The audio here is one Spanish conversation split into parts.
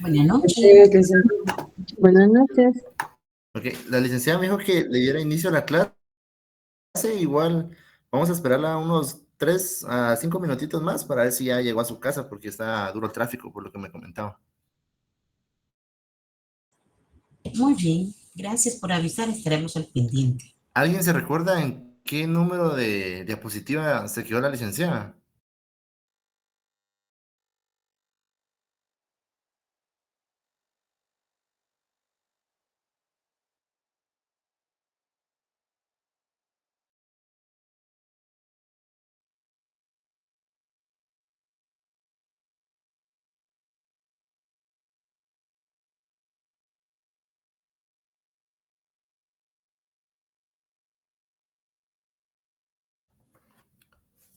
Buenas noches. Noches, licenciada. Buenas noches. Ok, la licenciada me dijo que le diera inicio a la clase, igual vamos a esperarla unos 3 a 5 minutitos más para ver si ya llegó a su casa porque está duro el tráfico, por lo que me comentaba. Muy bien. Gracias por avisar. Estaremos al pendiente. ¿Alguien se recuerda en qué número de diapositiva se quedó la licenciada?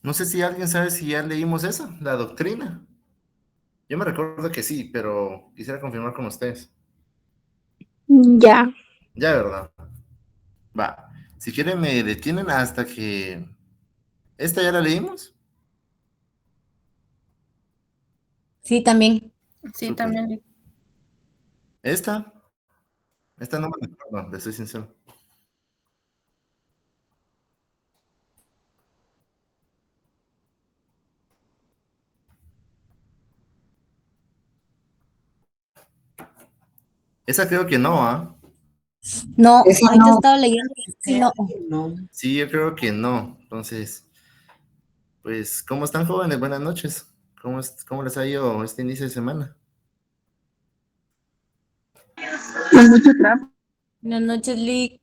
No sé si alguien sabe si ya leímos esa, la doctrina. Yo me recuerdo que sí, pero quisiera confirmar con ustedes. Ya. Ya, ¿verdad? Va. Si quieren me detienen hasta que... ¿Esta ya la leímos? Sí, también. Sí, Súper. también. ¿Esta? Esta no me recuerdo, le soy sincero. Esa creo que no, ¿ah? No, Esa ahorita no. estaba leyendo. Sí, Creo no. que no. Sí, yo creo que no. Entonces, pues, ¿cómo están jóvenes? Buenas noches. ¿Cómo les ha ido este inicio de semana? Con mucho tráfico. Buenas noches, Lick.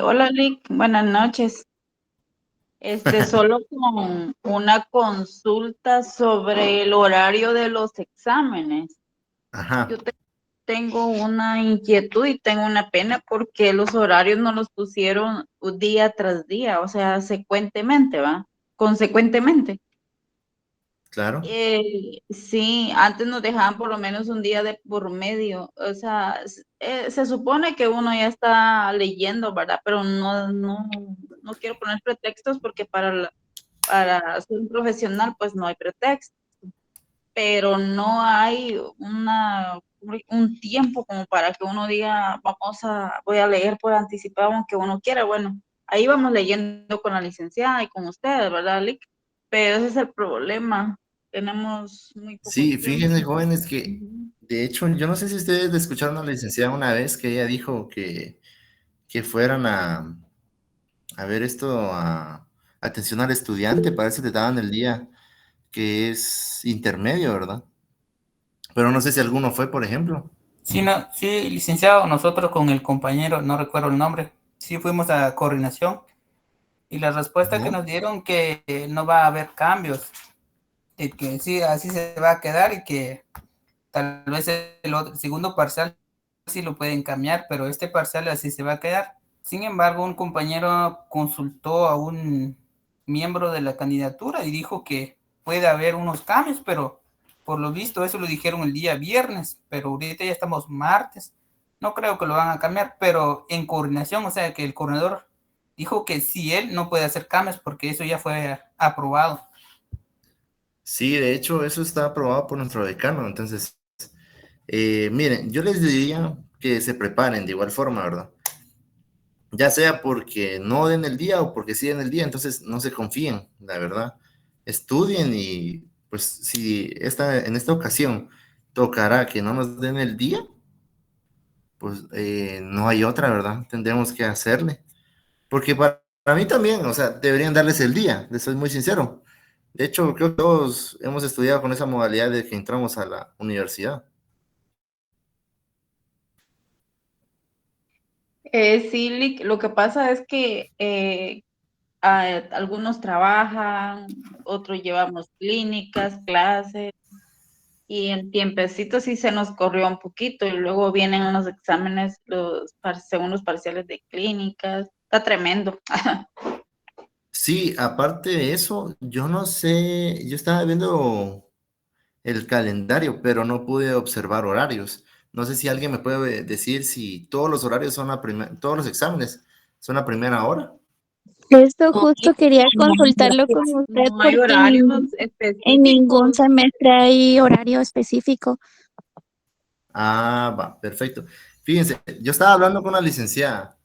Hola Lick, buenas noches. Solo con una consulta sobre el horario de los exámenes. Yo Ajá, tengo una inquietud y tengo una pena porque los horarios no los pusieron día tras día, o sea, secuentemente, ¿va? Consecuentemente. claro. Sí, antes nos dejaban por lo menos un día de por medio, o sea, se supone que uno ya está leyendo, ¿verdad? Pero no quiero poner pretextos porque para ser un profesional pues no hay pretexto, pero no hay un tiempo como para que uno diga, voy a leer por anticipado aunque uno quiera, bueno, ahí vamos leyendo con la licenciada y con ustedes, ¿verdad, Lick? Pero ese es el problema, tenemos muy poco Sí, tiempo. fíjense, jóvenes, que Ujú. de hecho, yo no sé si ustedes escucharon a la licenciada una vez que ella dijo que fueran a ver esto, atención al estudiante, para eso le daban el día que es intermedio, ¿verdad? Pero no sé si alguno fue, por ejemplo. Sí, no, sí, licenciado, nosotros con el compañero, no recuerdo el nombre, sí fuimos a coordinación y la respuesta que Ajá. nos dieron que no va a haber cambios, de que sí, así se va a quedar y que tal vez el segundo parcial sí lo pueden cambiar, pero este parcial así se va a quedar. Sin embargo, un compañero consultó a un miembro de la candidatura y dijo que puede haber unos cambios, pero por lo visto eso lo dijeron el día viernes, pero ahorita ya estamos martes. No creo que lo van a cambiar, pero en coordinación, o sea que el coordinador dijo que sí, él no puede hacer cambios porque eso ya fue aprobado. Sí, de hecho, eso está aprobado por nuestro decano. Entonces, miren, yo les diría que se preparen de igual forma, ¿verdad? Ya sea porque no den el día o porque sí den el día, entonces no se confíen, la verdad. Estudien y pues si en esta ocasión tocará que no nos den el día, pues no hay otra, ¿verdad? Tendremos que hacerle. Porque para mí también, o sea, deberían darles el día, les soy muy sincero. De hecho, creo que todos hemos estudiado con esa modalidad de que entramos a la universidad. Sí, Lick, lo que pasa es que algunos trabajan, otros llevamos clínicas, clases. Y el tiempecito sí se nos corrió un poquito y luego vienen los exámenes, según los parciales de clínicas. Está tremendo. Sí, aparte de eso, yo no sé, yo estaba viendo el calendario, pero no pude observar horarios. No sé si alguien me puede decir si todos los horarios son todos los exámenes son a primera hora. Esto No, justo quería no, consultarlo con usted No hay porque horarios en ningún específicos. semestre hay horario específico. Ah, va, perfecto. Fíjense, yo estaba hablando con la licenciada.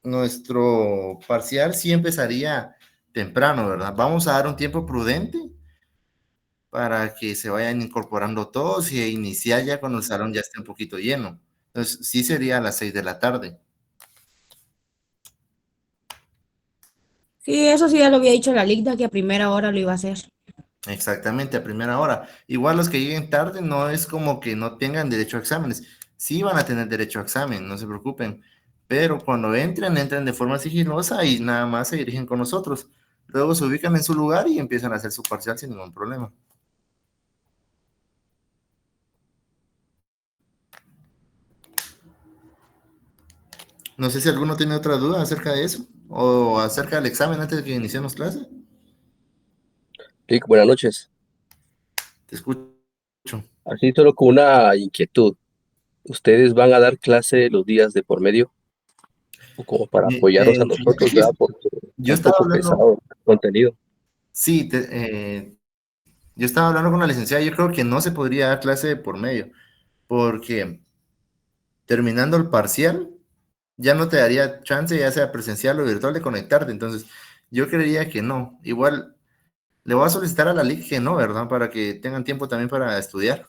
Nuestro parcial sí empezaría temprano, ¿verdad? Vamos a dar un tiempo prudente para que se vayan incorporando todos y iniciar ya cuando el salón ya esté un poquito lleno. Entonces, sí sería a las 6 de la tarde. sí, eso sí ya lo había dicho la Ligda que a primera hora lo iba a hacer. Exactamente, a primera hora. Igual los que lleguen tarde no es como que no tengan derecho a exámenes. Sí van a tener derecho a examen, no se preocupen. Pero cuando entren de forma sigilosa y nada más se dirigen con nosotros. Luego se ubican en su lugar y empiezan a hacer su parcial sin ningún problema. No sé si alguno tiene otra duda acerca de eso o acerca del examen antes de que iniciemos clase. Lick, buenas noches. Te escucho. Así solo con una inquietud. ¿Ustedes van a dar clase los días de por medio? O como para apoyarnos a Fíjate nosotros, que ¿verdad? Porque está yo un estaba poco hablando, pesado el contenido. sí, yo estaba hablando con la licenciada, yo creo que no se podría dar clase de por medio, porque terminando el parcial, ya no te daría chance, ya sea presencial o virtual, de conectarte. Entonces, yo creería que no. Igual, le voy a solicitar a la LIC que no, ¿verdad? Para que tengan tiempo también para estudiar.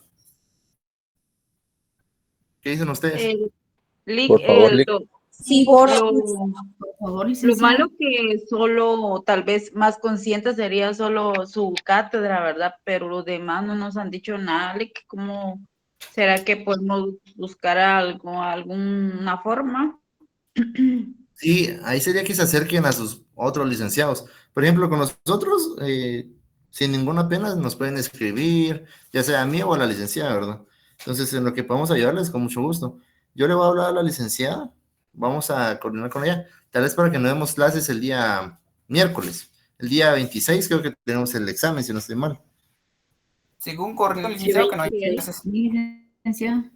¿Qué dicen ustedes? Lick, Por favor, Lick. Sí, por Por favor, lo licenciada. malo que solo, tal vez más consciente sería solo su cátedra, ¿verdad? Pero los demás no nos han dicho nada, Lick. ¿Cómo será que podemos buscar algo, alguna forma? Sí, ahí sería que se acerquen a sus otros licenciados. Por ejemplo, con nosotros, sin ninguna pena, nos pueden escribir, ya sea a mí o a la licenciada, ¿verdad? Entonces, en lo que podamos ayudarles, con mucho gusto. Yo le voy a hablar a la licenciada, vamos a coordinar con ella, tal vez para que no demos clases el día miércoles. El día 26 creo que tenemos el examen, si no estoy mal. Según correcto, Sí, licenciado, que no hay 26, clases. licenciada.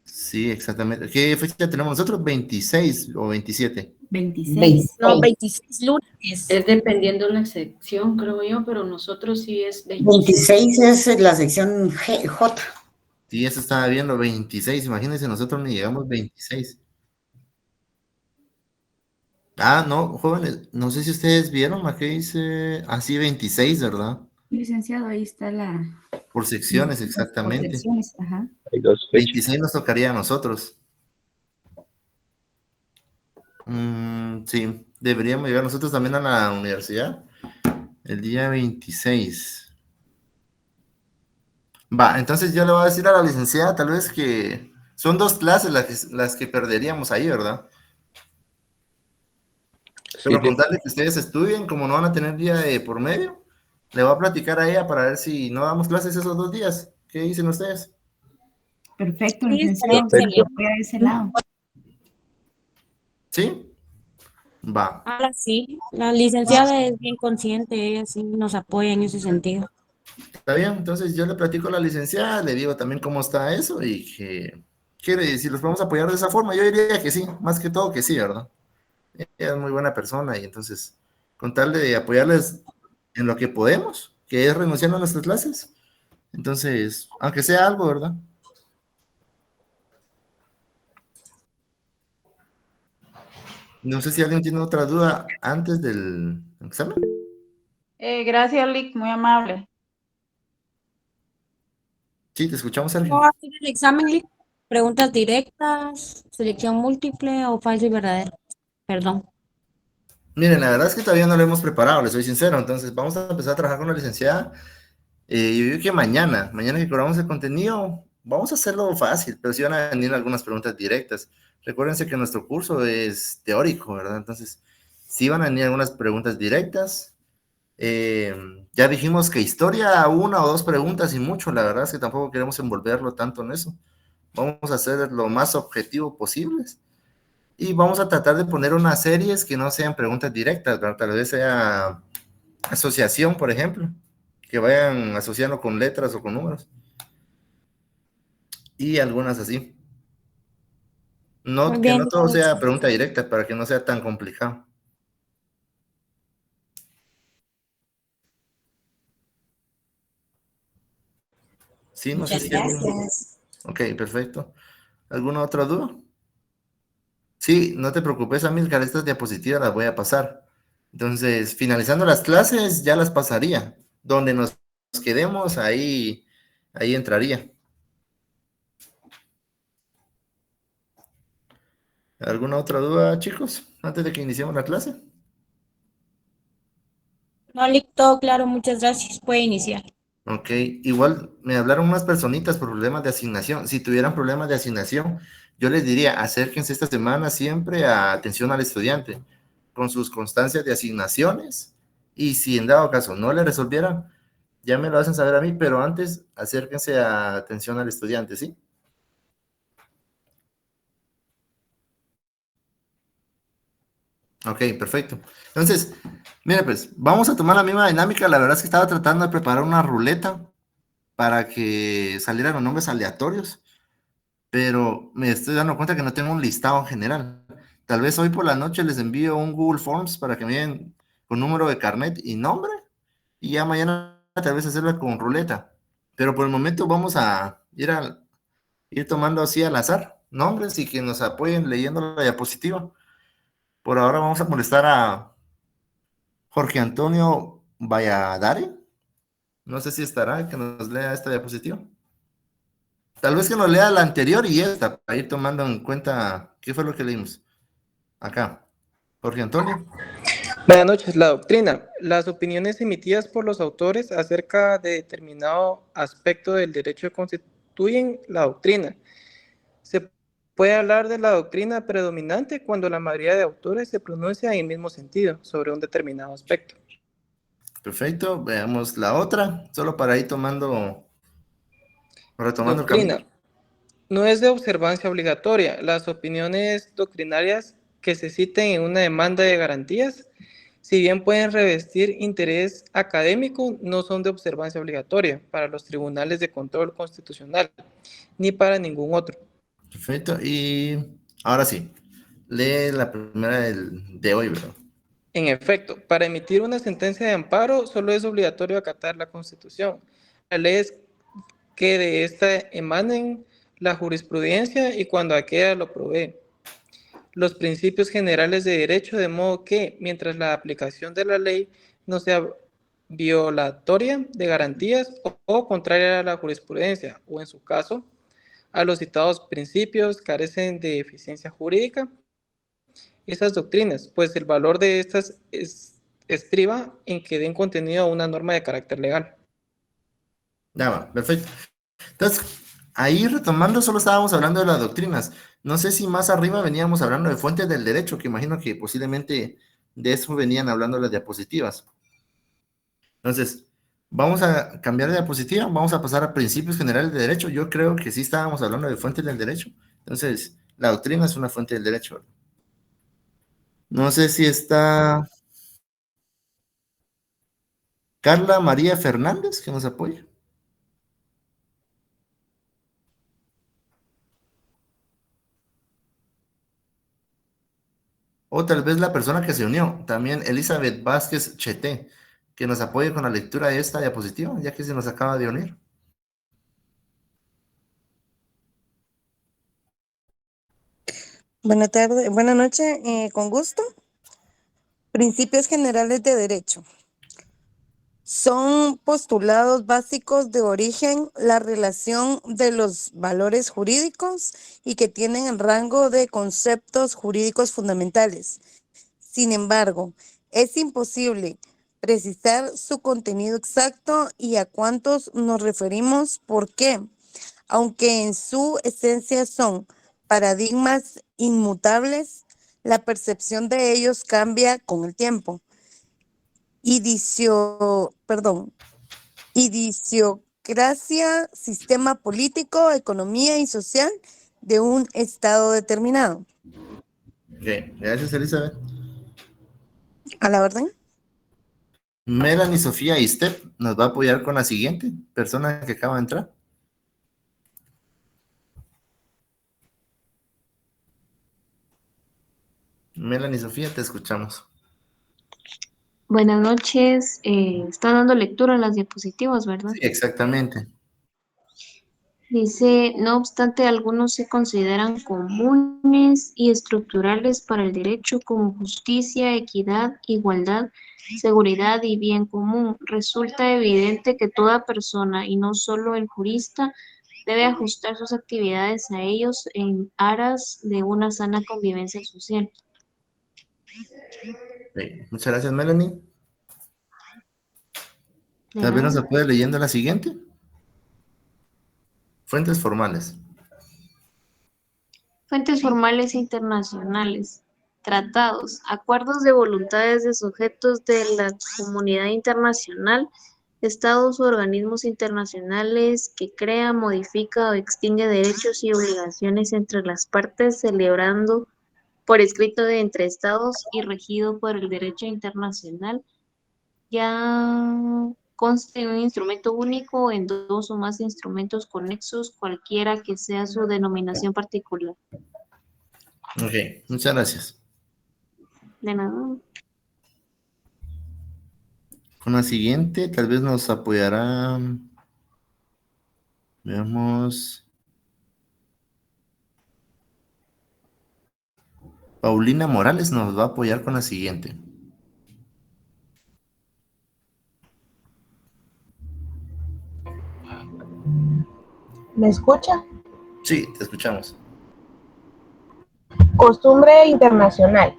Sí, exactamente. ¿Qué fecha tenemos nosotros? 26 o 27. 26. no, 26 lunes. Es dependiendo la sección, creo yo, pero nosotros sí es 26 es la sección J. Sí, eso estaba viendo, 26. Imagínense, nosotros ni llegamos 26. Ah, no, jóvenes, no sé si ustedes vieron, aquí dice, así 26, ¿verdad? Licenciado, ahí está la Por secciones, por exactamente. secciones. Ajá. Hay dos fechas. 26 nos tocaría a nosotros. Sí, deberíamos llegar nosotros también a la universidad el día 26. Va, entonces yo le voy a decir a la licenciada tal vez que son dos clases las que perderíamos ahí, ¿verdad? Sí, Pero con Lick. tal de que ustedes estudien, como no van a tener día de por medio, le voy a platicar a ella para ver si no damos clases esos 2 días. ¿Qué dicen ustedes? Perfecto, Sí, estaría licenciado. Se le Perfecto. apoya de ese lado. ¿Sí? Va. ahora sí, la licenciada es bien consciente, ella sí nos apoya en ese sentido. Está bien, entonces yo le platico a la licenciada, le digo también cómo está eso y que quiere, si los podemos apoyar de esa forma, yo diría que sí, más que todo que sí, ¿verdad? Ella es muy buena persona y entonces, con tal de apoyarles en lo que podemos, que es renunciando a nuestras clases, entonces, aunque sea algo, ¿verdad? No sé si alguien tiene otra duda antes del examen. Gracias, Lick, muy amable. Sí, te escuchamos, ¿Cómo Sergio. va a ser el examen, Lick? Preguntas directas, selección múltiple o falso y verdadero. Perdón. Miren, la verdad es que todavía no lo hemos preparado, les soy sincero, entonces vamos a empezar a trabajar con la licenciada. Yo digo que mañana que cobramos el contenido, vamos a hacerlo fácil, pero sí van a venir algunas preguntas directas. Recuérdense que nuestro curso es teórico, ¿verdad? Entonces, sí van a venir algunas preguntas directas. Ya dijimos que historia, una o dos preguntas y mucho, la verdad es que tampoco queremos envolverlo tanto en eso. Vamos a hacer lo más objetivo posibles y vamos a tratar de poner unas series que no sean preguntas directas, ¿verdad? Tal vez sea asociación, por ejemplo, que vayan asociando con letras o con números. y algunas así. Muy Que bien, no todo sea gracias. pregunta directa para que no sea tan complicado. Sí, no sé Muchas si algún... gracias. Ok, perfecto. ¿Alguna otra duda? Sí, no te preocupes, Amilcar, estas diapositivas las voy a pasar. Entonces, finalizando las clases, ya las pasaría. Donde nos quedemos, ahí entraría. ¿Alguna otra duda, chicos, antes de que iniciemos la clase? No, todo claro, muchas gracias. Puede iniciar. Ok, igual me hablaron unas personitas por problemas de asignación. Si tuvieran problemas de asignación, yo les diría, acérquense esta semana siempre a atención al estudiante con sus constancias de asignaciones y si en dado caso no le resolvieran, ya me lo hacen saber a mí, pero antes acérquense a atención al estudiante, ¿sí? Ok, perfecto. Entonces, mire pues, vamos a tomar la misma dinámica. La verdad es que estaba tratando de preparar una ruleta para que salieran los nombres aleatorios, pero me estoy dando cuenta que no tengo un listado en general. Tal vez hoy por la noche les envío un Google Forms para que me den con número de carnet y nombre, y ya mañana tal vez hacerla con ruleta. Pero por el momento vamos a ir tomando así al azar nombres y que nos apoyen leyendo la diapositiva. Por ahora vamos a molestar a Jorge Antonio Valladares. No sé si estará, que nos lea esta diapositiva. Tal vez que nos lea la anterior y esta, para ir tomando en cuenta qué fue lo que leímos. Acá, Jorge Antonio. Buenas noches. La doctrina. Las opiniones emitidas por los autores acerca de determinado aspecto del derecho constituyen la doctrina. Se puede hablar de la doctrina predominante cuando la mayoría de autores se pronuncia en el mismo sentido sobre un determinado aspecto. Perfecto, veamos la otra, solo para ir retomando el camino. Doctrina. No es de observancia obligatoria. Las opiniones doctrinarias que se citen en una demanda de garantías, si bien pueden revestir interés académico, no son de observancia obligatoria para los tribunales de control constitucional, ni para ningún otro. Perfecto, y ahora sí, lee la primera de hoy, ¿verdad? En efecto, para emitir una sentencia de amparo solo es obligatorio acatar la Constitución. La ley es que de esta emanen la jurisprudencia y cuando aquella lo provee. Los principios generales de derecho, de modo que, mientras la aplicación de la ley no sea violatoria de garantías o contraria a la jurisprudencia, o en su caso, a los citados principios carecen de eficiencia jurídica, esas doctrinas, pues el valor de estas estriba en que den contenido a una norma de carácter legal. Ya va, perfecto. Entonces, ahí retomando, solo estábamos hablando de las doctrinas. No sé si más arriba veníamos hablando de fuentes del derecho, que imagino que posiblemente de eso venían hablando las diapositivas. Entonces, vamos a cambiar de diapositiva, vamos a pasar a principios generales de derecho. Yo creo que sí estábamos hablando de fuentes del derecho. Entonces, la doctrina es una fuente del derecho. No sé si está Carla María Fernández, que nos apoya. O tal vez la persona que se unió, también Elizabeth Vázquez Cheté, que nos apoye con la lectura de esta diapositiva, ya que se nos acaba de unir. Buenas tardes, buenas noches, con gusto. Principios generales de derecho. Son postulados básicos de origen, la relación de los valores jurídicos y que tienen el rango de conceptos jurídicos fundamentales. Sin embargo, es imposible precisar su contenido exacto y a cuántos nos referimos. ¿Por qué? Aunque en su esencia son paradigmas inmutables, la percepción de ellos cambia con el tiempo. Idiciocracia, sistema político, economía y social de un estado determinado. Ok, gracias Elizabeth. A la orden. Melanie Sofía Istep nos va a apoyar con la siguiente persona que acaba de entrar. Melanie, Sofía, te escuchamos. Buenas noches. Está dando lectura a las diapositivas, ¿verdad? Sí, exactamente. Dice, no obstante, algunos se consideran comunes y estructurales para el derecho como justicia, equidad, igualdad, seguridad y bien común. Resulta evidente que toda persona, y no solo el jurista, debe ajustar sus actividades a ellos en aras de una sana convivencia social. Muchas gracias, Melanie. De Tal vez nada. nos puede leyendo la siguiente. Fuentes formales. Fuentes formales internacionales, tratados, acuerdos de voluntades de sujetos de la comunidad internacional, estados u organismos internacionales que crea, modifica o extingue derechos y obligaciones entre las partes, celebrando por escrito de entre estados y regido por el derecho internacional, ya conste en un instrumento único o en dos o más instrumentos conexos, cualquiera que sea su denominación particular. Ok, muchas gracias. De nada. Con la siguiente, tal vez nos apoyará. Veamos. Paulina Morales nos va a apoyar con la siguiente. ¿Me escucha? Sí, te escuchamos. Costumbre internacional.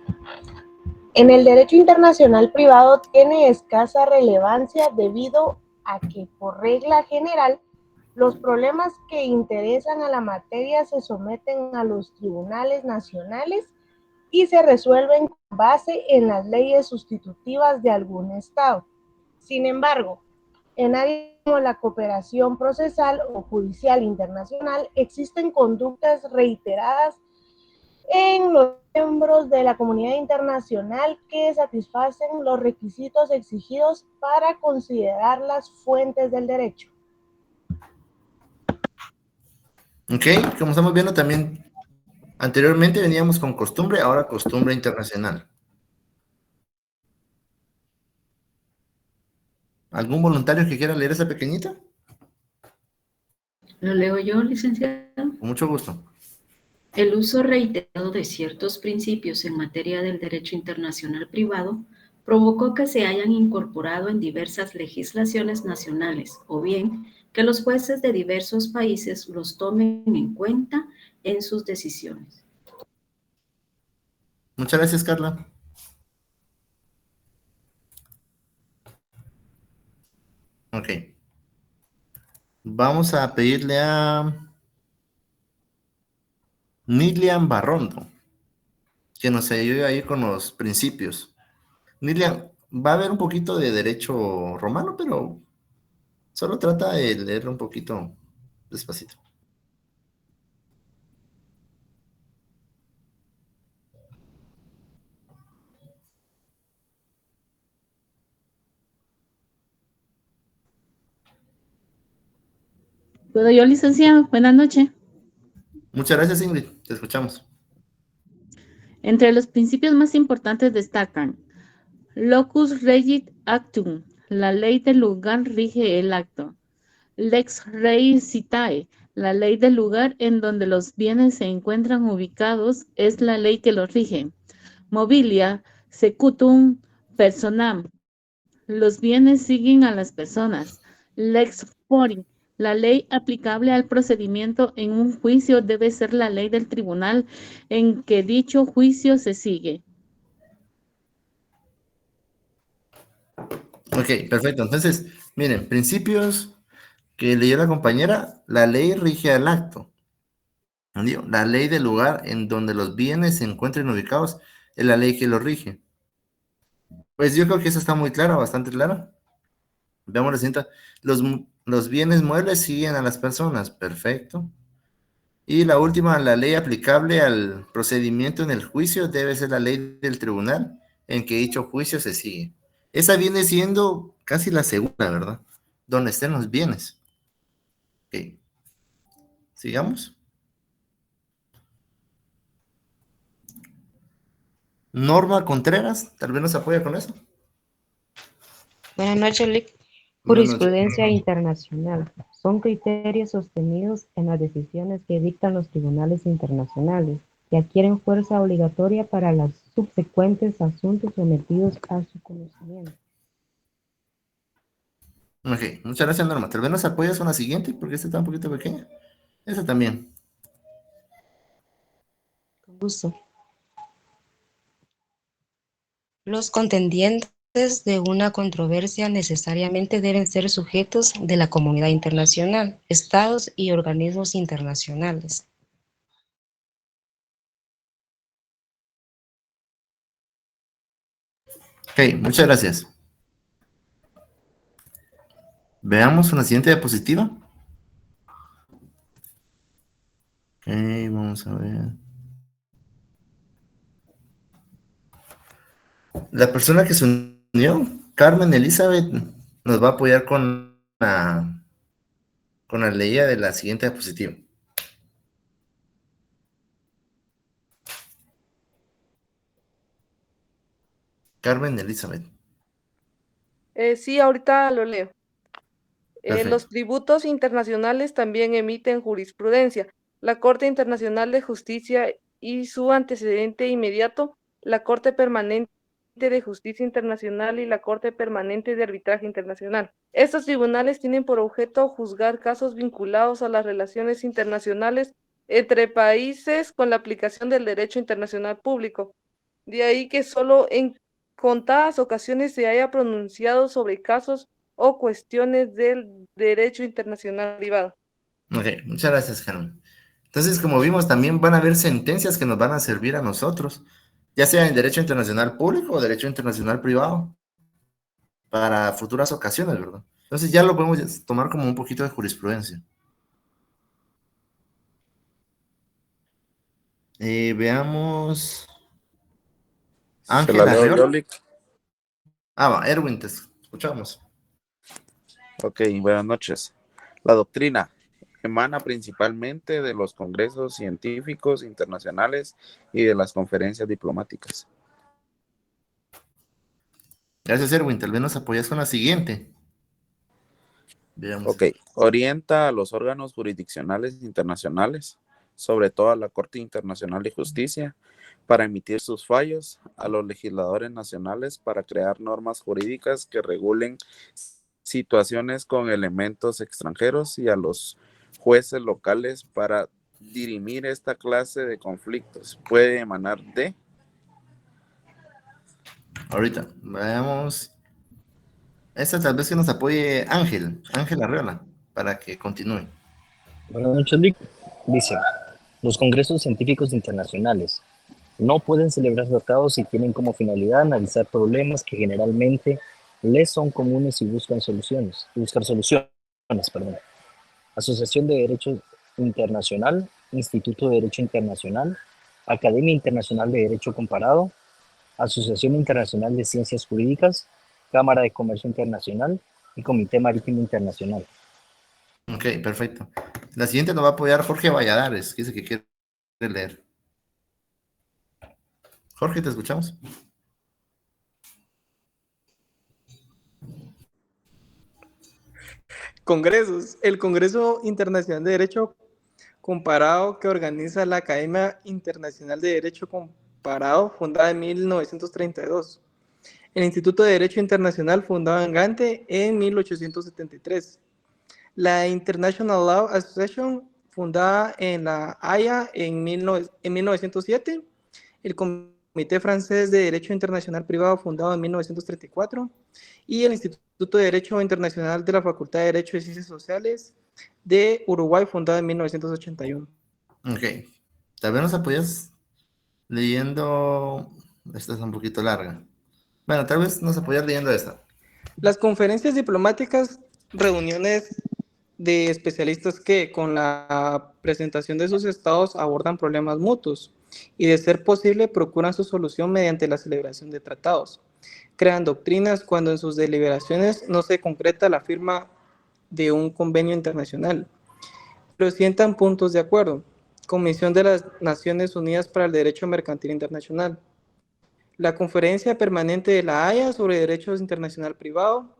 En el derecho internacional privado tiene escasa relevancia debido a que, por regla general, los problemas que interesan a la materia se someten a los tribunales nacionales y se resuelven con base en las leyes sustitutivas de algún Estado. Sin embargo, en áreas como la cooperación procesal o judicial internacional existen conductas reiteradas en los miembros de la comunidad internacional que satisfacen los requisitos exigidos para considerar las fuentes del derecho. Ok, como estamos viendo también, anteriormente veníamos con costumbre, ahora costumbre internacional. ¿Algún voluntario que quiera leer esa pequeñita? ¿Lo leo yo, licenciado? Con mucho gusto. El uso reiterado de ciertos principios en materia del derecho internacional privado provocó que se hayan incorporado en diversas legislaciones nacionales, o bien que los jueces de diversos países los tomen en cuenta en sus decisiones. Muchas gracias, Carla. Ok. Vamos a pedirle a Nilian Barrondo que nos ayude ahí con los principios. Nilian, va a haber un poquito de derecho romano, pero solo trata de leerlo un poquito despacito. ¿Puedo yo, licenciado? Buenas noches. Muchas gracias, Ingrid. Te escuchamos. Entre los principios más importantes destacan locus regit actum, la ley del lugar rige el acto. Lex rei citae, la ley del lugar en donde los bienes se encuentran ubicados es la ley que los rige. Mobilia secutum personam, los bienes siguen a las personas. Lex fori, la ley aplicable al procedimiento en un juicio debe ser la ley del tribunal en que dicho juicio se sigue. Ok, perfecto. Entonces, miren, principios que leyó la compañera, la ley rige al acto. ¿Entendió? La ley del lugar en donde los bienes se encuentren ubicados es la ley que los rige. Pues yo creo que eso está muy clara, bastante clara. Veamos la siguiente. Los bienes muebles siguen a las personas. Perfecto. Y la última, la ley aplicable al procedimiento en el juicio debe ser la ley del tribunal en que dicho juicio se sigue. Esa viene siendo casi la segunda, ¿verdad? Donde estén los bienes. Ok. Sigamos. Norma Contreras, tal vez nos apoya con eso. Buenas noches, Lick. Buenas noches. Jurisprudencia internacional. Son criterios sostenidos en las decisiones que dictan los tribunales internacionales que adquieren fuerza obligatoria para los subsecuentes asuntos sometidos a su conocimiento. Ok, muchas gracias, Norma. Tal vez nos apoyas con la siguiente, porque esta está un poquito pequeña. Esta también. Con gusto. Los contendientes de una controversia necesariamente deben ser sujetos de la comunidad internacional, estados y organismos internacionales. Ok, muchas gracias. Veamos una siguiente diapositiva. Ok, vamos a ver. La persona que se unió, Carmen Elizabeth, nos va a apoyar con la leída de la siguiente diapositiva. Carmen Elizabeth. Sí, ahorita lo leo. Perfecto. Los tributos internacionales también emiten jurisprudencia. La Corte Internacional de Justicia y su antecedente inmediato, la Corte Permanente de Justicia Internacional y la Corte Permanente de Arbitraje Internacional. Estos tribunales tienen por objeto juzgar casos vinculados a las relaciones internacionales entre países con la aplicación del derecho internacional público. De ahí que solo en contadas ocasiones se haya pronunciado sobre casos o cuestiones del derecho internacional privado. Ok, muchas gracias, Carmen. Entonces, como vimos, también van a haber sentencias que nos van a servir a nosotros, ya sea en derecho internacional público o derecho internacional privado, para futuras ocasiones, ¿verdad? Entonces ya lo podemos tomar como un poquito de jurisprudencia. Veamos. Se la Ángela leo yo, Arreola. Lick. Va, Erwin, te escuchamos. Ok, buenas noches. La doctrina emana principalmente de los congresos científicos internacionales y de las conferencias diplomáticas. Gracias, Erwin. Tal vez nos apoyas con la siguiente. Veamos. Ok, orienta a los órganos jurisdiccionales internacionales, sobre todo a la Corte Internacional de Justicia, para emitir sus fallos, a los legisladores nacionales para crear normas jurídicas que regulen situaciones con elementos extranjeros y a los jueces locales para dirimir esta clase de conflictos. Puede emanar de... Ahorita, veamos. Esta tal vez que nos apoye Ángel Arreola, para que continúe. Buenas noches, Lick. Dice, los congresos científicos internacionales no pueden celebrar tratados y tienen como finalidad analizar problemas que generalmente les son comunes y buscar soluciones. Asociación de Derecho Internacional, Instituto de Derecho Internacional, Academia Internacional de Derecho Comparado, Asociación Internacional de Ciencias Jurídicas, Cámara de Comercio Internacional y Comité Marítimo Internacional. Ok, perfecto. La siguiente nos va a apoyar Jorge Valladares, que dice que quiere leer. Jorge, te escuchamos. Congresos. El Congreso Internacional de Derecho Comparado que organiza la Academia Internacional de Derecho Comparado, fundada en 1932. El Instituto de Derecho Internacional, fundado en Gante en 1873. La International Law Association, fundada en La Haya en 1907. El Comité Francés de Derecho Internacional Privado, fundado en 1934. Y el Instituto de Derecho Internacional de la Facultad de Derecho y Ciencias Sociales de Uruguay, fundado en 1981. Ok. Tal vez nos apoyas leyendo... Esta es un poquito larga. Bueno, tal vez nos apoyas leyendo esta. Las conferencias diplomáticas, reuniones de especialistas que con la presentación de sus estados abordan problemas mutuos y de ser posible procuran su solución mediante la celebración de tratados. Crean doctrinas cuando en sus deliberaciones no se concreta la firma de un convenio internacional. Presentan puntos de acuerdo. Comisión de las Naciones Unidas para el Derecho Mercantil Internacional. la Conferencia Permanente de la Haya sobre Derechos Internacional Privado,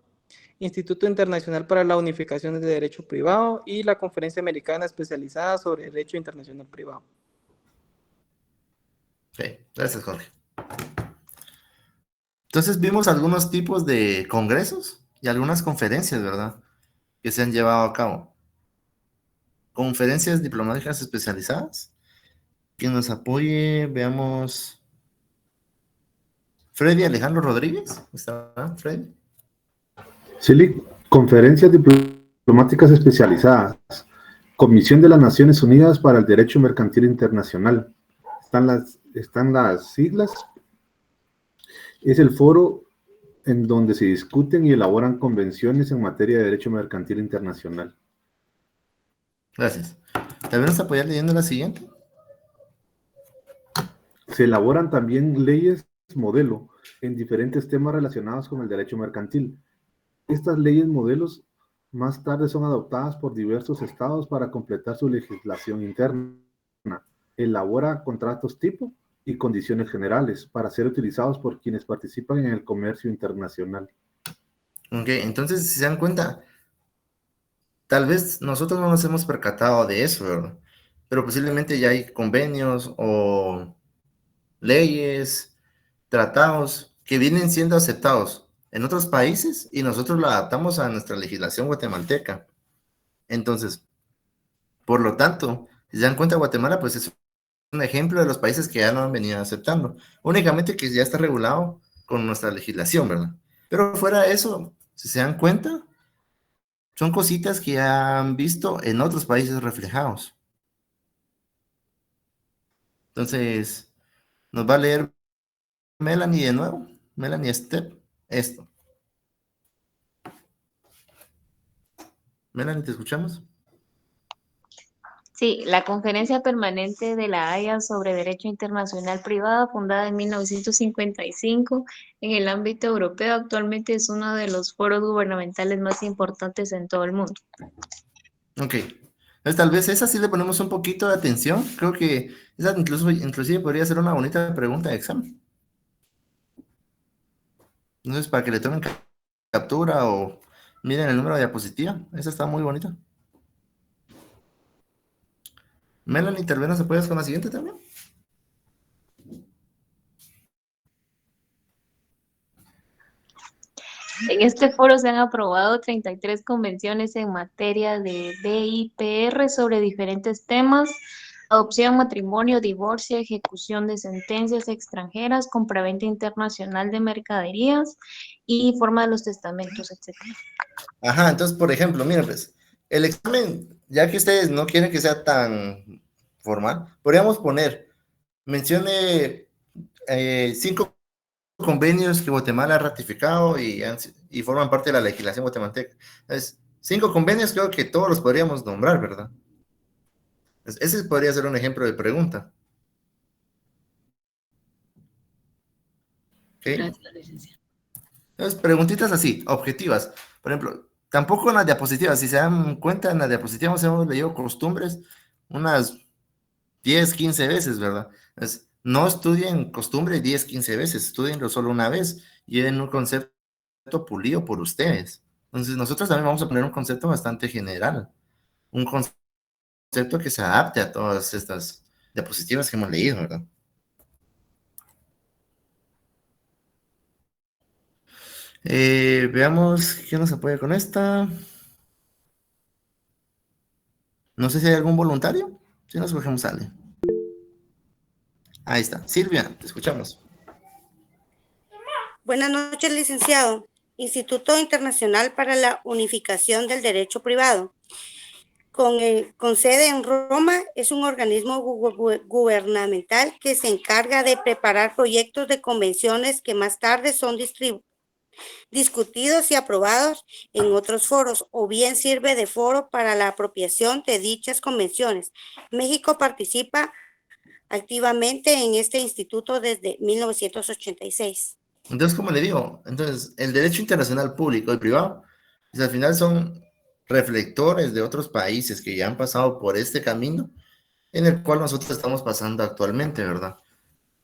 Instituto Internacional para la Unificación de Derecho Privado y la Conferencia Americana Especializada sobre Derecho Internacional Privado. Ok, gracias, Jorge. Entonces vimos algunos tipos de congresos y algunas conferencias, ¿verdad? Que se han llevado a cabo. Conferencias diplomáticas especializadas. Quien nos apoye, veamos. Freddy Alejandro Rodríguez. ¿Está Freddy? CILIC, conferencias diplomáticas especializadas. Comisión de las Naciones Unidas para el Derecho Mercantil Internacional. Están las siglas. Es el foro en donde se discuten y elaboran convenciones en materia de derecho mercantil internacional. Gracias. ¿También nos apoyar leyendo la siguiente? Se elaboran también leyes modelo en diferentes temas relacionados con el derecho mercantil. Estas leyes modelos más tarde son adoptadas por diversos estados para completar su legislación interna. Elabora contratos tipo y condiciones generales para ser utilizados por quienes participan en el comercio internacional. Ok, entonces, si se dan cuenta, tal vez nosotros no nos hemos percatado de eso, ¿verdad? Pero posiblemente ya hay convenios o leyes, tratados que vienen siendo aceptados en otros países y nosotros lo adaptamos a nuestra legislación guatemalteca. Entonces, por lo tanto, si se dan cuenta, Guatemala pues es un ejemplo de los países que ya no han venido aceptando. Únicamente que ya está regulado con nuestra legislación, ¿verdad? Pero fuera de eso, si se dan cuenta, son cositas que ya han visto en otros países reflejados. Entonces, nos va a leer Melanie de nuevo. Melanie Step, esto. Melanie, ¿te escuchamos? Sí, la Conferencia Permanente de la Haya sobre Derecho Internacional Privado, fundada en 1955 en el ámbito europeo, actualmente es uno de los foros gubernamentales más importantes en todo el mundo. Ok. Entonces, tal vez esa sí le ponemos un poquito de atención. Creo que esa inclusive podría ser una bonita pregunta de examen. Entonces, para que le tomen captura o miren el número de diapositiva. Esa está muy bonita. Melanie, tal vez nos apoyas con la siguiente también. En este foro se han aprobado 33 convenciones en materia de DIPR sobre diferentes temas: adopción, matrimonio, divorcio, ejecución de sentencias extranjeras, compraventa internacional de mercaderías y forma de los testamentos, etc. Ajá, entonces, por ejemplo, miren, pues, el examen, ya que ustedes no quieren que sea tan formal, podríamos poner, mencione 5 convenios que Guatemala ha ratificado y forman parte de la legislación guatemalteca. Entonces, 5 convenios creo que todos los podríamos nombrar, ¿verdad? Entonces, ese podría ser un ejemplo de pregunta. ¿Ok? Gracias, licenciado. Entonces, preguntitas así, objetivas. Por ejemplo, tampoco en las diapositivas, si se dan cuenta, en las diapositivas hemos leído costumbres unas 10, 15 veces, ¿verdad? Entonces, no estudien costumbre 10, 15 veces, estudienlo solo una vez, lleven un concepto pulido por ustedes. Entonces, nosotros también vamos a poner un concepto bastante general, un concepto que se adapte a todas estas diapositivas que hemos leído, ¿verdad? Veamos quién nos apoya con esta. No sé si hay algún voluntario. Si no, escogemos a alguien. Ahí está. Silvia, te escuchamos. Buenas noches, licenciado. Instituto Internacional para la Unificación del Derecho Privado. Con sede en Roma, es un organismo gubernamental que se encarga de preparar proyectos de convenciones que más tarde son discutidos y aprobados en otros foros, o bien sirve de foro para la apropiación de dichas convenciones. México participa activamente en este instituto desde 1986. Entonces, como le digo, entonces, el derecho internacional público y privado, pues, al final son reflectores de otros países que ya han pasado por este camino en el cual nosotros estamos pasando actualmente, ¿verdad?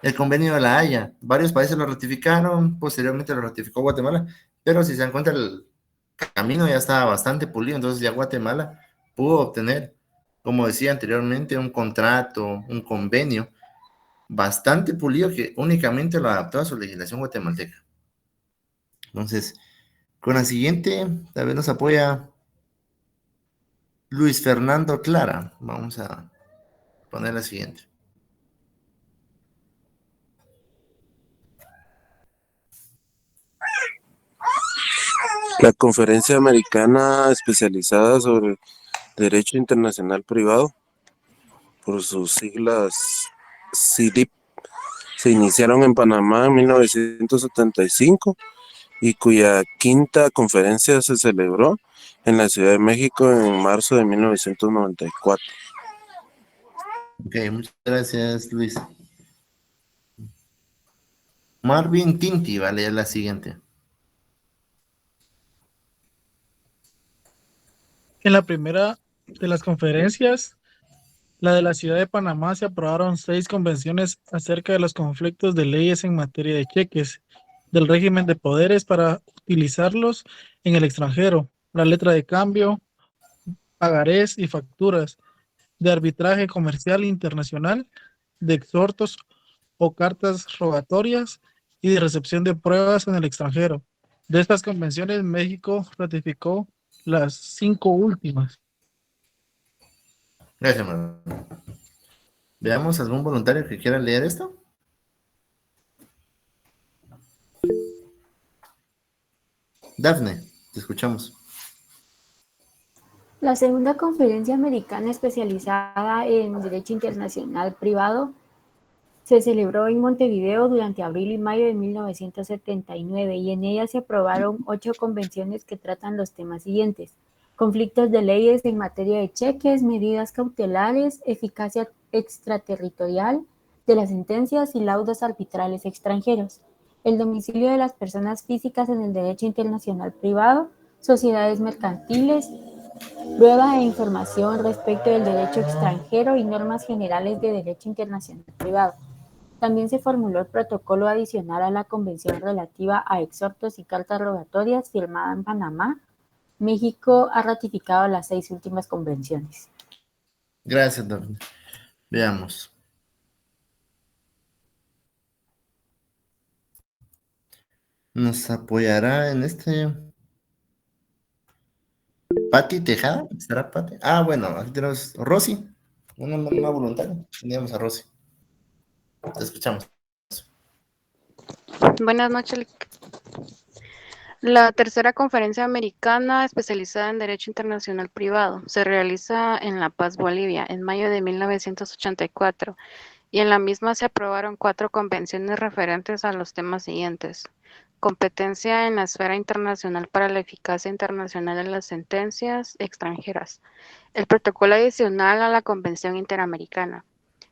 el convenio de La Haya. Varios países lo ratificaron, posteriormente lo ratificó Guatemala, pero si se dan cuenta, el camino ya estaba bastante pulido, entonces ya Guatemala pudo obtener, como decía anteriormente, un contrato, un convenio bastante pulido que únicamente lo adaptó a su legislación guatemalteca. Entonces, con la siguiente, tal vez nos apoya Luis Fernando Clara. Vamos a poner la siguiente. La Conferencia Americana Especializada sobre Derecho Internacional Privado, por sus siglas CIDIP, se iniciaron en Panamá en 1975 y cuya quinta conferencia se celebró en la Ciudad de México en marzo de 1994. Ok, muchas gracias, Luis. Marvin Tinti va a leer la siguiente. En la primera de las conferencias, la de la Ciudad de Panamá, se aprobaron 6 convenciones acerca de los conflictos de leyes en materia de cheques, del régimen de poderes para utilizarlos en el extranjero, la letra de cambio, pagarés y facturas, de arbitraje comercial internacional, de exhortos o cartas rogatorias y de recepción de pruebas en el extranjero. De estas convenciones, México ratificó las 5 últimas. Gracias, Marvin. Veamos algún voluntario que quiera leer esto. Dafne, te escuchamos. La segunda conferencia americana especializada en Derecho Internacional Privado se celebró en Montevideo durante abril y mayo de 1979 y en ella se aprobaron 8 convenciones que tratan los temas siguientes: conflictos de leyes en materia de cheques, medidas cautelares, eficacia extraterritorial de las sentencias y laudos arbitrales extranjeros, el domicilio de las personas físicas en el derecho internacional privado, sociedades mercantiles, prueba e información respecto del derecho extranjero y normas generales de derecho internacional privado. También se formuló el protocolo adicional a la convención relativa a exhortos y cartas rogatorias firmada en Panamá. México ha ratificado las 6 últimas convenciones. Gracias, Dafne. Veamos. Nos apoyará en este Pati Tejada. ¿Será Pati? Ah, bueno, aquí tenemos Rosy, una voluntaria. Teníamos a Rosy. Te escuchamos. Buenas noches. La tercera conferencia americana especializada en Derecho Internacional Privado se realiza en La Paz, Bolivia, en mayo de 1984, y en la misma se aprobaron 4 convenciones referentes a los temas siguientes: competencia en la esfera internacional para la eficacia internacional de las sentencias extranjeras, el protocolo adicional a la Convención Interamericana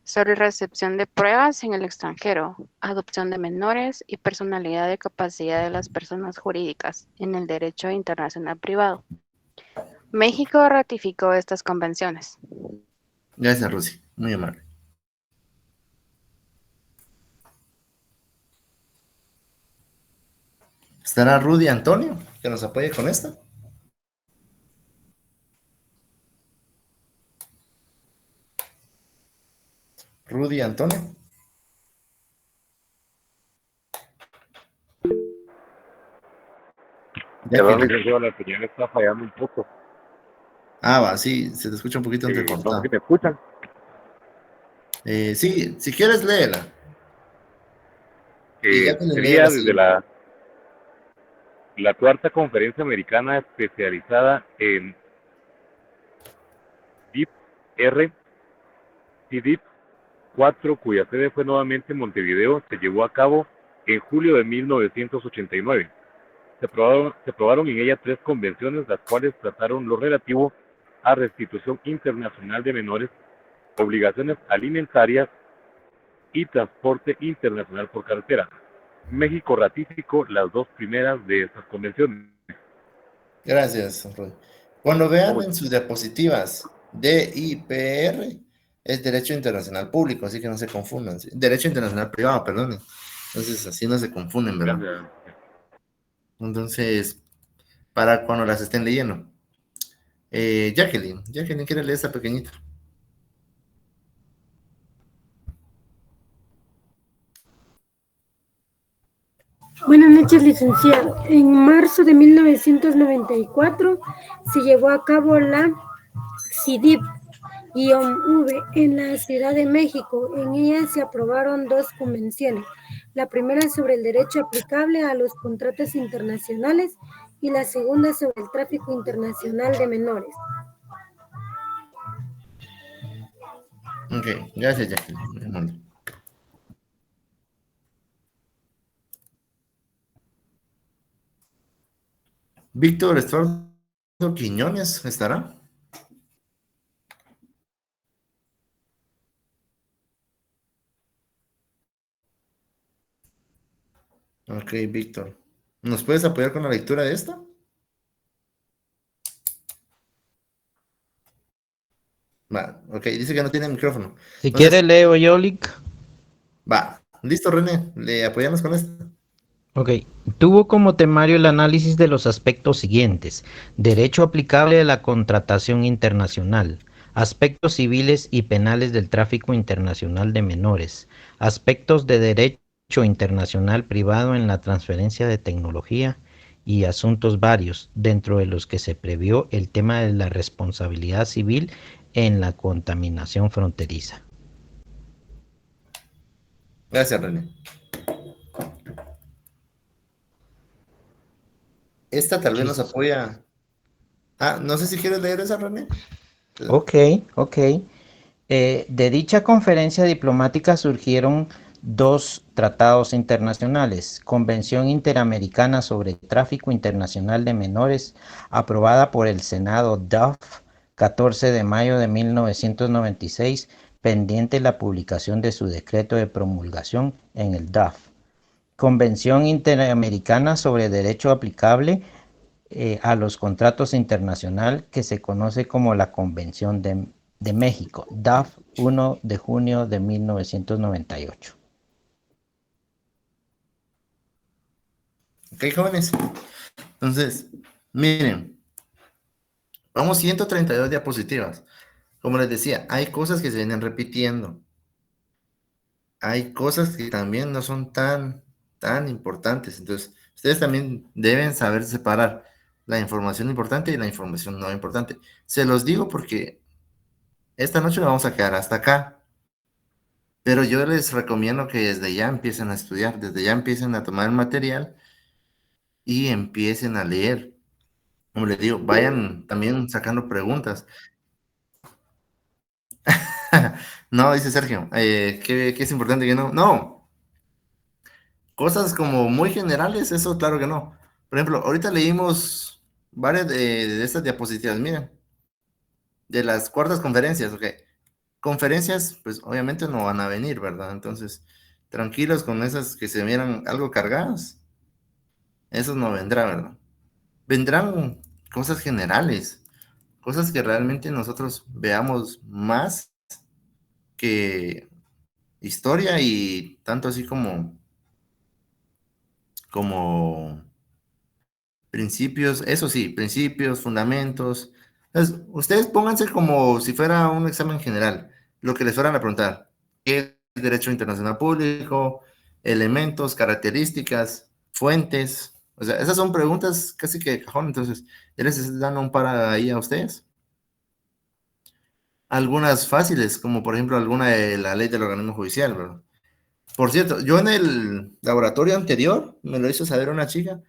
sobre recepción de pruebas en el extranjero, adopción de menores y personalidad de capacidad de las personas jurídicas en el derecho internacional privado. México ratificó estas convenciones. Gracias, Rosy. Muy amable. ¿Estará Rudy Antonio que nos apoye con esto? Rudy Antonio. Perdón, licenciado, la señal está fallando un poco. Ah, va, sí, se te escucha un poquito entrecortado. No sé si me escuchan. Sí, si quieres, léela. Y ya te la leo Sería así. desde la cuarta conferencia americana especializada en DIP-R, CIDIP 4, cuya sede fue nuevamente en Montevideo, se llevó a cabo en julio de 1989. Se aprobaron en ella 3 convenciones, las cuales trataron lo relativo a restitución internacional de menores, obligaciones alimentarias y transporte internacional por carretera. México ratificó las 2 primeras de estas convenciones. Gracias, Rudy. Cuando vean en sus diapositivas DIPR, Es derecho internacional público, así que no se confundan. ¿Sí? Derecho internacional privado, perdón. Entonces, así no se confunden, ¿verdad? Gracias. Entonces, para cuando las estén leyendo. Jacqueline, ¿quiere leer esta pequeñita? Buenas noches, licenciado. En marzo de 1994 se llevó a cabo la CIDIP-V en la Ciudad de México. En ella se aprobaron 2 convenciones. La primera sobre el derecho aplicable a los contratos internacionales y la segunda sobre el tráfico internacional de menores. Ok, gracias, Jacqueline. Víctor Estuardo Quiñones, ¿estará? Ok, Víctor. ¿Nos puedes apoyar con la lectura de esta? Va, ok, dice que no tiene micrófono. Si Entonces, quiere leo yo, Lick. va, listo, René, le apoyamos con esto. Ok, tuvo como temario el análisis de los aspectos siguientes: derecho aplicable a la contratación internacional, aspectos civiles y penales del tráfico internacional de menores, aspectos de derecho internacional privado en la transferencia de tecnología y asuntos varios, dentro de los que se previó el tema de la responsabilidad civil en la contaminación fronteriza. Gracias, René. Esta tal vez nos apoya. Ah, no sé si quieres leer esa, René. Ok. De dicha conferencia diplomática surgieron 2 tratados internacionales: Convención Interamericana sobre Tráfico Internacional de Menores, aprobada por el Senado DUF, 14 de mayo de 1996, pendiente la publicación de su decreto de promulgación en el DUF. Convención Interamericana sobre Derecho Aplicable a los Contratos Internacional, que se conoce como la Convención de México, DAF, 1 de junio de 1998. Ok, jóvenes. Entonces, miren, vamos 132 diapositivas. Como les decía, hay cosas que se vienen repitiendo. Hay cosas que también no son tan importantes. Entonces, ustedes también deben saber separar la información importante y la información no importante. Se los digo porque esta noche vamos a quedar hasta acá. Pero yo les recomiendo que desde ya empiecen a estudiar, desde ya empiecen a tomar el material y empiecen a leer. Como les digo, vayan también sacando preguntas. No, dice Sergio, que es importante que no. No, cosas como muy generales, eso claro que no. Por ejemplo, ahorita leímos varias de estas diapositivas, miren, de las cuartas conferencias, ok. Conferencias, pues obviamente no van a venir, ¿verdad? Entonces, tranquilos con esas que se vieran algo cargadas. Eso no vendrá, ¿verdad? Vendrán cosas generales, cosas que realmente nosotros veamos más que historia y tanto así como principios, eso sí, principios, fundamentos. Entonces, ustedes pónganse como si fuera un examen general, lo que les fueran a preguntar: ¿qué es derecho internacional público? Elementos, características, fuentes. O sea, esas son preguntas casi que de cajón. Entonces, ya les estoy dando un par ahí a ustedes. Algunas fáciles, como por ejemplo alguna de la ley del organismo judicial, ¿verdad? Por cierto, yo en el laboratorio anterior, me lo hizo saber una chica,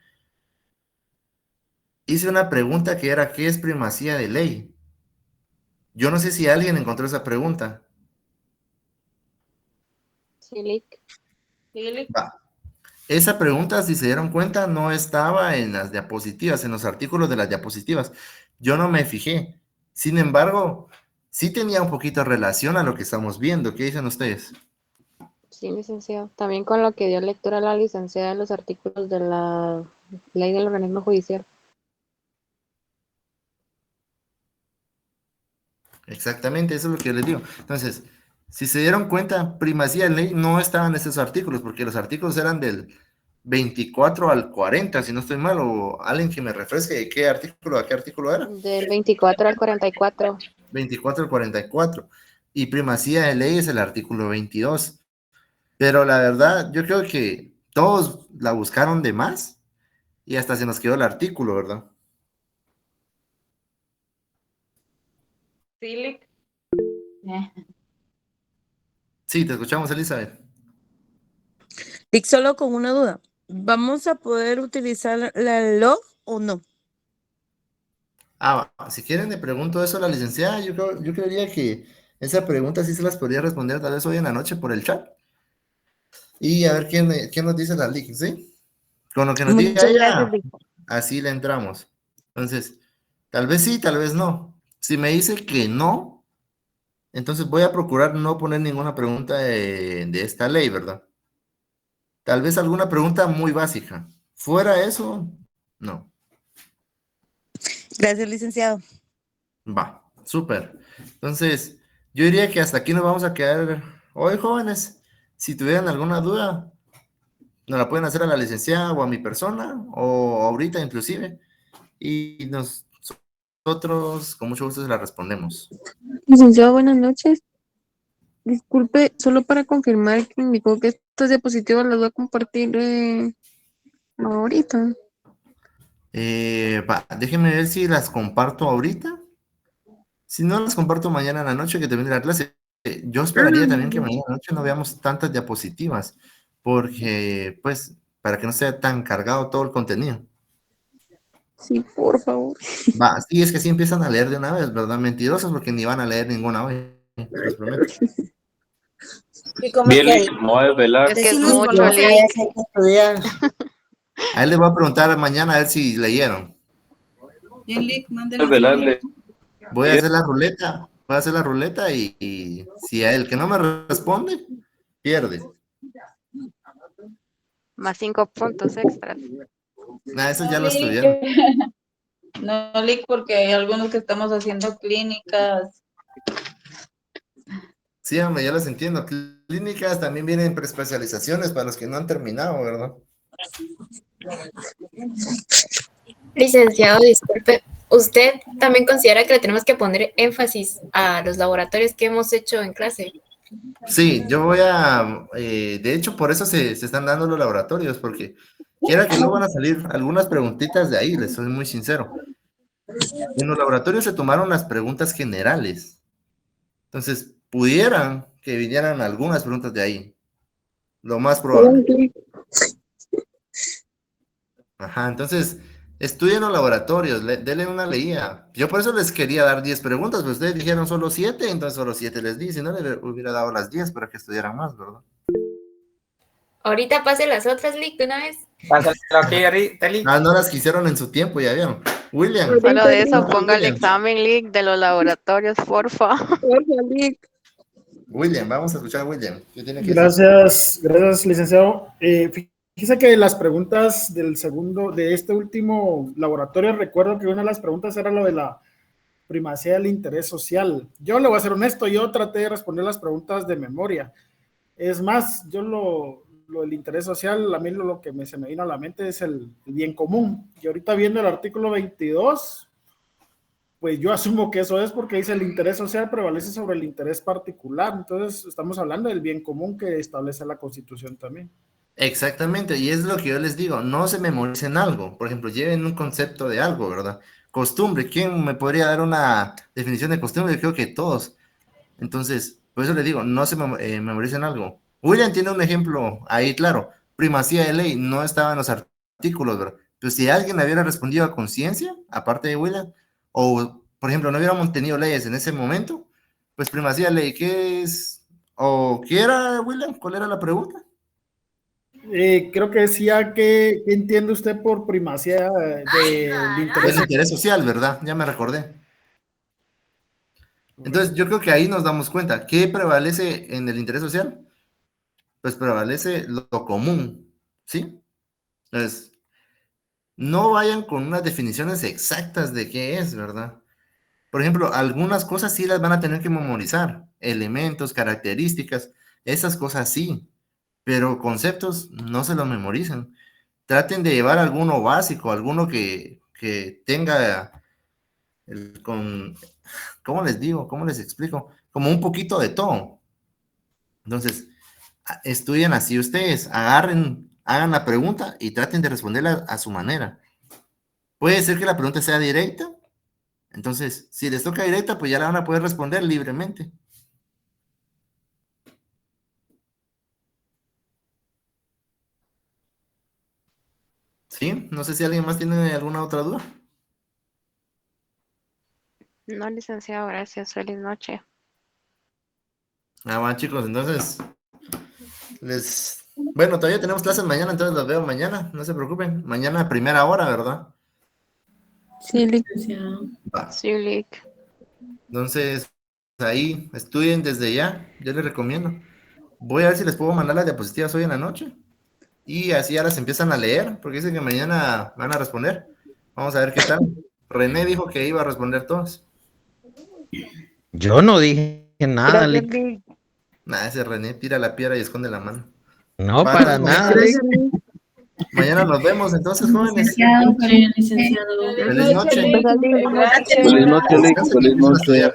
hice una pregunta que era: ¿qué es primacía de ley? Yo no sé si alguien encontró esa pregunta. Sí, Lick. Va. Esa pregunta, si se dieron cuenta, no estaba en las diapositivas, en los artículos de las diapositivas. Yo no me fijé. Sin embargo, sí tenía un poquito de relación a lo que estamos viendo. ¿Qué dicen ustedes? Sí, licenciado. También con lo que dio lectura la licenciada de los artículos de la ley del organismo judicial. Exactamente, eso es lo que yo les digo. Entonces, si se dieron cuenta, primacía de ley no estaban esos artículos, porque los artículos eran del 24 al 40, si no estoy mal, o alguien que me refresque de qué artículo a qué artículo era. Del 24 al 44. 24 al 44. Y primacía de ley es el artículo 22. Pero la verdad, yo creo que todos la buscaron de más y hasta se nos quedó el artículo, ¿verdad? Sí, Lick. Sí, te escuchamos, Elizabeth. Y solo con una duda, ¿vamos a poder utilizar la log o no? Si quieren le pregunto eso a la licenciada, yo creería que esa pregunta sí se las podría responder tal vez hoy en la noche por el chat. Y a ver quién nos dice la link, ¿sí? Con lo que nos diga Muchas gracias, ella, Vic. así le entramos. Entonces, tal vez sí, tal vez no. Si me dice que no, entonces voy a procurar no poner ninguna pregunta de esta ley, ¿verdad? Tal vez alguna pregunta muy básica. Fuera eso, no. Gracias, licenciado. Va, súper. Entonces, yo diría que hasta aquí nos vamos a quedar hoy, jóvenes. Si tuvieran alguna duda, nos la pueden hacer a la licenciada o a mi persona, o ahorita inclusive, y nosotros con mucho gusto se la respondemos. Licenciado, buenas noches. Disculpe, solo para confirmar que indicó que estas diapositivas las voy a compartir ahorita. Déjenme ver si las comparto ahorita. Si no, las comparto mañana en la noche que termine la clase. Yo esperaría también que mañana en la noche no veamos tantas diapositivas, porque, pues, para que no sea tan cargado todo el contenido. Sí, por favor. Sí, es que sí empiezan a leer de una vez, ¿verdad? Mentirosos porque ni van a leer ninguna hoy, les prometo. Bien, Lick, me voy a desvelar. Es que es mucho, Lick. A él le voy a preguntar mañana a ver si leyeron. Bien, Lick, mándale. Voy a hacer la ruleta. Voy a hacer la ruleta y si a él que no me responde, pierde. Más 5 puntos extras. Eso ya lo estudiaron. No, Lick, porque hay algunos que estamos haciendo clínicas. Sí, hombre, ya los entiendo. Clínicas también vienen preespecializaciones para los que no han terminado, ¿verdad? Licenciado, disculpe, ¿usted también considera que le tenemos que poner énfasis a los laboratorios que hemos hecho en clase? Sí, yo voy a, de hecho, por eso se están dando los laboratorios, porque quiera que no van a salir algunas preguntitas de ahí, les soy muy sincero. En los laboratorios se tomaron las preguntas generales, entonces pudieran que vinieran algunas preguntas de ahí, lo más probable. Ajá, entonces, estudien los laboratorios, denle una leída. Yo por eso les quería dar 10 preguntas, pero ustedes dijeron solo 7, entonces solo 7 les di, si no les hubiera dado las 10 para que estudiaran más, ¿verdad? Ahorita pase las otras, Lick, de una vez. Pásalo aquí ahorita, Lick. No las quisieron en su tiempo, ya vieron. William. Solo de eso ponga el examen, Lick, de los laboratorios, porfa. William, vamos a escuchar a William. ¿Qué tiene que Gracias, licenciado. Fíjese que las preguntas de este último laboratorio, recuerdo que una de las preguntas era lo de la primacía del interés social. Yo le voy a ser honesto, yo traté de responder las preguntas de memoria. Es más, yo lo del interés social, a mí lo que se me vino a la mente es el bien común. Y ahorita viendo el artículo 22, pues yo asumo que eso es porque dice el interés social prevalece sobre el interés particular. Entonces, estamos hablando del bien común que establece la Constitución también. Exactamente, y es lo que yo les digo, no se memoricen algo, por ejemplo, lleven un concepto de algo, ¿verdad? Costumbre, ¿quién me podría dar una definición de costumbre? Yo creo que todos. Entonces, por eso les digo, no se memoricen algo. William tiene un ejemplo ahí, claro, primacía de ley, no estaba en los artículos, ¿verdad? Pero si alguien hubiera respondido a conciencia, aparte de William, o, por ejemplo, no hubiéramos tenido leyes en ese momento, pues primacía de ley, ¿qué es? ¿O qué era, William? ¿Cuál era la pregunta? Creo que decía que entiende usted por primacía del interés. El interés social, ¿verdad? Ya me recordé. Entonces, yo creo que ahí nos damos cuenta. ¿Qué prevalece en el interés social? Pues prevalece lo común, ¿sí? Entonces, no vayan con unas definiciones exactas de qué es, ¿verdad? Por ejemplo, algunas cosas sí las van a tener que memorizar, elementos, características, esas cosas sí, pero conceptos no se los memorizan. Traten de llevar alguno básico, alguno que tenga, ¿cómo les digo? ¿Cómo les explico? Como un poquito de todo. Entonces, estudien así ustedes, hagan la pregunta y traten de responderla a su manera. Puede ser que la pregunta sea directa, entonces, si les toca directa, pues ya la van a poder responder libremente. ¿Sí? No sé si alguien más tiene alguna otra duda. No, licenciado, gracias. Feliz noche. Bueno, chicos, entonces, bueno, todavía tenemos clases mañana, entonces los veo mañana, no se preocupen. Mañana a primera hora, ¿verdad? Sí, licenciado. Sí, Lic. Entonces, ahí, estudien desde ya, yo les recomiendo. Voy a ver si les puedo mandar las diapositivas hoy en la noche. Y así ya las empiezan a leer, porque dicen que mañana van a responder. Vamos a ver qué tal. René dijo que iba a responder todas. Yo no dije nada, Gracias, Lick. Lick. Nada, ese René tira la piedra y esconde la mano. No, Va, para entonces, nada, Lick. mañana nos vemos entonces, jóvenes. Licenciado, licenciado. Feliz noche. Feliz noche. Feliz noche, Lick. Feliz noche.